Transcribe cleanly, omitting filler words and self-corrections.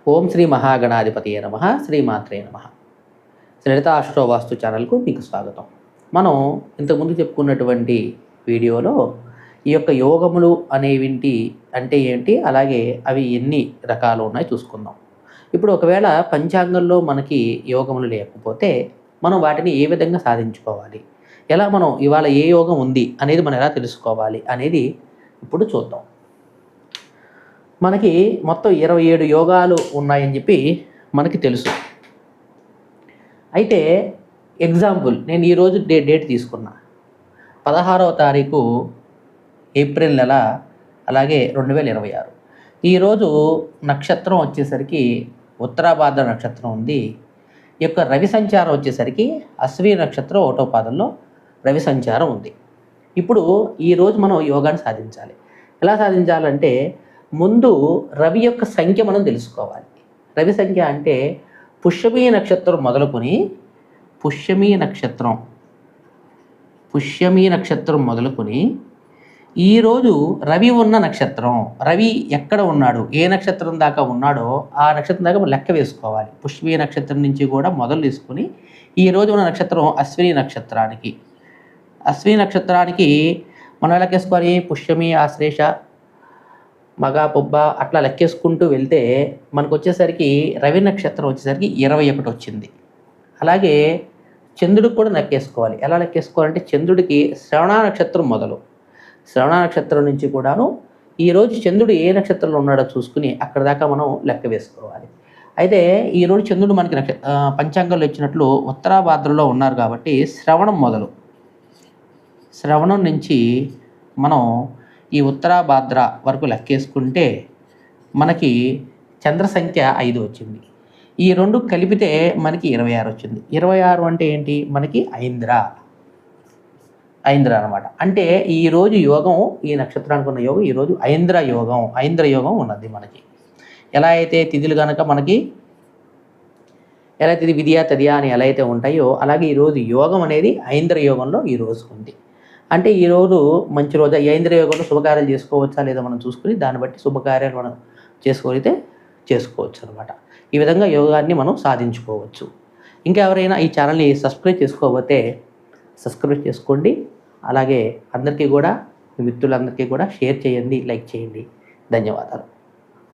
ఓం శ్రీ మహాగణాధిపతియే నమః. శ్రీమాత్రే నమః. లలిత ఆస్ట్రోవాస్తు ఛానల్కు మీకు స్వాగతం. మనం ఇంతకుముందు చెప్పుకున్నటువంటి వీడియోలో ఈ యొక్క యోగములు అనేవింటి అంటే ఏంటి, అలాగే అవి ఎన్ని రకాలు ఉన్నాయి చూసుకుందాం. ఇప్పుడు ఒకవేళ పంచాంగంలో మనకి యోగములు లేకపోతే మనం వాటిని ఏ విధంగా సాధించుకోవాలి, ఎలా మనం ఇవాళ ఏ యోగం ఉంది అనేది మనం ఎలా తెలుసుకోవాలి అనేది ఇప్పుడు చూద్దాం. మనకి మొత్తం 27 యోగాలు ఉన్నాయని చెప్పి మనకి తెలుసు. అయితే ఎగ్జాంపుల్ నేను ఈరోజు డేట్ తీసుకున్నా 16వ తారీఖు ఏప్రిల్ నెల, అలాగే 2026. ఈరోజు నక్షత్రం వచ్చేసరికి ఉత్తరాభాద్ర నక్షత్రం ఉంది. ఈ యొక్క రవి సంచారం వచ్చేసరికి అశ్విని నక్షత్రం 1వ పాదంలో రవి సంచారం ఉంది. ఇప్పుడు ఈరోజు మనం యోగాన్ని సాధించాలి. ఎలా సాధించాలంటే ముందు రవి యొక్క సంఖ్య మనం తెలుసుకోవాలి. రవి సంఖ్య అంటే పుష్యమీ నక్షత్రం మొదలుకొని పుష్యమీ నక్షత్రం మొదలుకొని ఈరోజు రవి ఉన్న నక్షత్రం, రవి ఎక్కడ ఉన్నాడు, ఏ నక్షత్రం దాకా ఉన్నాడో ఆ నక్షత్రం దాకా మనం లెక్క వేసుకోవాలి. పుష్యమీ నక్షత్రం నుంచి కూడా మొదలు తీసుకుని ఈరోజు ఉన్న నక్షత్రం అశ్విని నక్షత్రానికి మనం లెక్కేసుకోవాలి. పుష్యమి, ఆశ్లేష, మగ, పొబ్బ అట్లా లెక్కేసుకుంటూ వెళ్తే మనకు వచ్చేసరికి రవి నక్షత్రం వచ్చేసరికి 21 వచ్చింది. అలాగే చంద్రుడికి కూడా లెక్కేసుకోవాలి. ఎలా లెక్కేసుకోవాలంటే చంద్రుడికి శ్రవణ నక్షత్రం మొదలు, శ్రవణ నక్షత్రం నుంచి కూడాను ఈరోజు చంద్రుడు ఏ నక్షత్రంలో ఉన్నాడో చూసుకుని అక్కడ దాకా మనం లెక్క వేసుకోవాలి. అయితే ఈరోజు చంద్రుడు మనకి పంచాంగంలో ఇచ్చినట్లు ఉత్తరాభాద్రలో ఉన్నారు కాబట్టి శ్రవణం మొదలు, శ్రవణం నుంచి మనం ఈ ఉత్తరాభాద్ర వరకు లెక్కేసుకుంటే మనకి చంద్ర సంఖ్య 5 వచ్చింది. ఈ రెండు కలిపితే మనకి 26 వచ్చింది. 26 అంటే ఏంటి, మనకి ఐంద్ర అనమాట. అంటే ఈరోజు యోగం, ఈ నక్షత్రానికి ఉన్న యోగం ఈరోజు ఐంద్ర యోగం ఉన్నది మనకి. ఎలా అయితే తిథులు కనుక మనకి ఎలా అయితే విద్యా తదియా అని ఎలా అయితే ఉంటాయో అలాగే ఈరోజు యోగం అనేది ఐంద్ర యోగంలో ఈరోజు ఉంది. అంటే ఈరోజు మంచి రోజు. ఈ ఐంద్ర యోగంలో శుభకార్యాలు చేసుకోవచ్చా లేదా మనం చూసుకుని దాన్ని బట్టి శుభకార్యాలు మనం చేసుకోవచ్చు అనమాట. ఈ విధంగా యోగాన్ని మనం సాధించుకోవచ్చు. ఇంకా ఎవరైనా ఈ ఛానల్ని సబ్స్క్రైబ్ చేసుకోకపోతే సబ్స్క్రైబ్ చేసుకోండి. అలాగే అందరికీ కూడా, మీ మిత్రులందరికీ కూడా షేర్ చేయండి, లైక్ చేయండి. ధన్యవాదాలు.